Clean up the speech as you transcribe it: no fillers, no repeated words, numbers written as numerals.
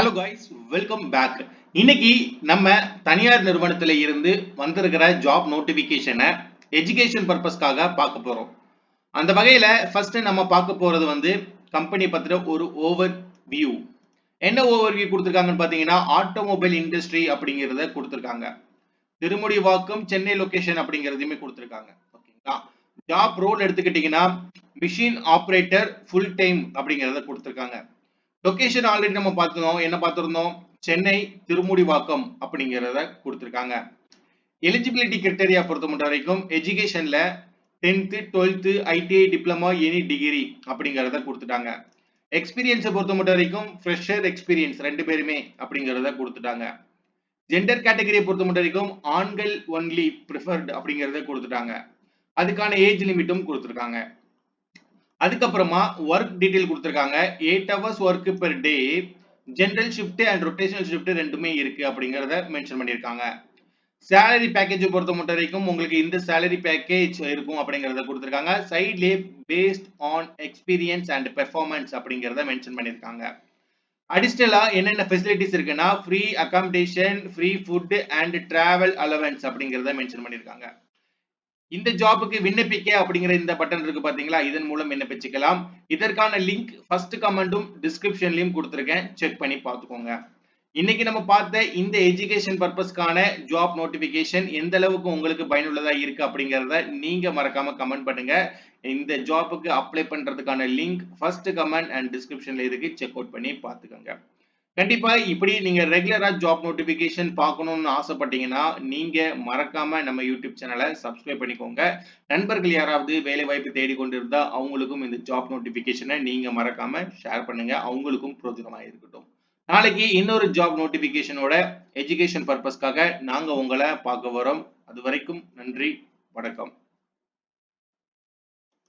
Hello guys, welcome back. இன்னைக்கு நம்ம தனியார் நிறுவனத்துல இருந்து வந்திருக்கிற ஜாப் நோட்டிபிகேஷனை எஜுகேஷன் பர்பஸ்க்காக பார்க்க போறோம். அந்த வகையில ஃபர்ஸ்ட் நம்ம பார்க்க போறது கம்பெனி பத்திர ஒரு ஓவர் வியூ. என்ன ஓவர் வியூ கொடுத்துருக்காங்கன்னு பாத்தீங்கன்னா, ஆட்டோமொபைல் இண்டஸ்ட்ரி அப்படிங்கறத கொடுத்துருக்காங்க. திருமுடிவாக்கம் சென்னை லொகேஷன் அப்படிங்கறதையுமே கொடுத்துருக்காங்க. ஓகேங்களா? ஜாப் ரோல் எடுத்துக்கிட்டீங்கன்னா மிஷின் ஆபரேட்டர் ஃபுல் டைம் அப்படிங்கறத கொடுத்துருக்காங்க. லொகேஷன் ஆல்ரெடி நம்ம பார்த்தோம். என்ன பார்த்திருந்தோம்? சென்னை திருமுடிவாக்கம் அப்படிங்கறத கொடுத்திருக்காங்க. எலிஜிபிலிட்டி கிரைட்டீரியா பொறுத்த மட்டும் வரைக்கும் எஜுகேஷன்ல 10th 12th ITI diploma any degree அப்படிங்கறத கொடுத்துட்டாங்க. எக்ஸ்பீரியன்ஸை பொறுத்த மட்டும் வரைக்கும் ஃப்ரெஷர் எக்ஸ்பீரியன்ஸ் ரெண்டு பேருமே அப்படிங்கறத கொடுத்துட்டாங்க. ஜெண்டர் கேட்டகரியை பொறுத்த மட்டும் வரைக்கும் ஆண்கள் ஒன்லி ப்ரிஃபர்ட் அப்படிங்கறத கொடுத்துட்டாங்க. அதுக்கான ஏஜ் லிமிட்டும் கொடுத்துருக்காங்க. அதுக்கப்புறமா ஒர்க் டீடைல் கொடுத்துருக்காங்க. 8 hours work per day, general shift and rotational shift ரெண்டுமே இருக்கு அப்படிங்கறத மென்ஷன் பண்ணிருக்காங்க. சேலரி பேக்கேஜ் பொறுத்த மட்டும் வரைக்கும் உங்களுக்கு இந்த சேலரி பேக்கேஜ் இருக்கும் அப்படிங்கறத கொடுத்துருக்காங்க. சைட்லே based on experience and performance அப்படிங்கறத மென்ஷன் பண்ணிருக்காங்க. அடிஷனலா என்னென்ன ஃபெசிலிட்டிஸ் இருக்குன்னா free accommodation, free food and travel allowance அப்படிங்கறத மென்ஷன் பண்ணிருக்காங்க. இந்த ஜாபுக்கு விண்ணப்பிக்க அப்படிங்கிற இந்த பட்டன் இருக்கு பாத்தீங்களா, இதன் மூலம் விண்ணப்பிச்சுக்கலாம். இதற்கான லிங்க் ஃபர்ஸ்ட் கமெண்டும் டிஸ்கிரிப்ஷன்லயும் கொடுத்திருக்கேன், செக் பண்ணி பார்த்துக்கோங்க. இன்னைக்கு நம்ம பார்த்த இந்த எஜுகேஷன் பர்பஸ்க்கான ஜாப் நோட்டிபிகேஷன் எந்த அளவுக்கு உங்களுக்கு பயனுள்ளதா இருக்கு அப்படிங்கறத நீங்க மறக்காம கமெண்ட் பண்ணுங்க. இந்த ஜாபுக்கு அப்ளை பண்றதுக்கான லிங்க் ஃபர்ஸ்ட் கமெண்ட் அண்ட் டிஸ்கிரிப்ஷன்ல இருக்கு, செக் அவுட் பண்ணி பார்த்துக்கோங்க. கண்டிப்பா இப்படி நீங்க ரெகுலரா ஜாப் நோட்டிபிகேஷன் பார்க்கணும்னு ஆசைப்பட்டீங்கன்னா நீங்க மறக்காம நம்ம யூடியூப் சேனலை சப்ஸ்கிரைப் பண்ணிக்கோங்க. நண்பர்கள் யாராவது வேலை வாய்ப்பு தேடி கொண்டிருந்தா அவங்களுக்கும் இந்த ஜாப் நோட்டிபிகேஷனை நீங்க மறக்காம ஷேர் பண்ணுங்க, அவங்களுக்கும் பிரோஜனமா இருக்கட்டும். நாளைக்கு இன்னொரு ஜாப் நோட்டிபிகேஷனோட எஜுகேஷன் பர்பஸ்க்காக நாங்க உங்களை பார்க்க வரோம். அது வரைக்கும் நன்றி, வணக்கம்.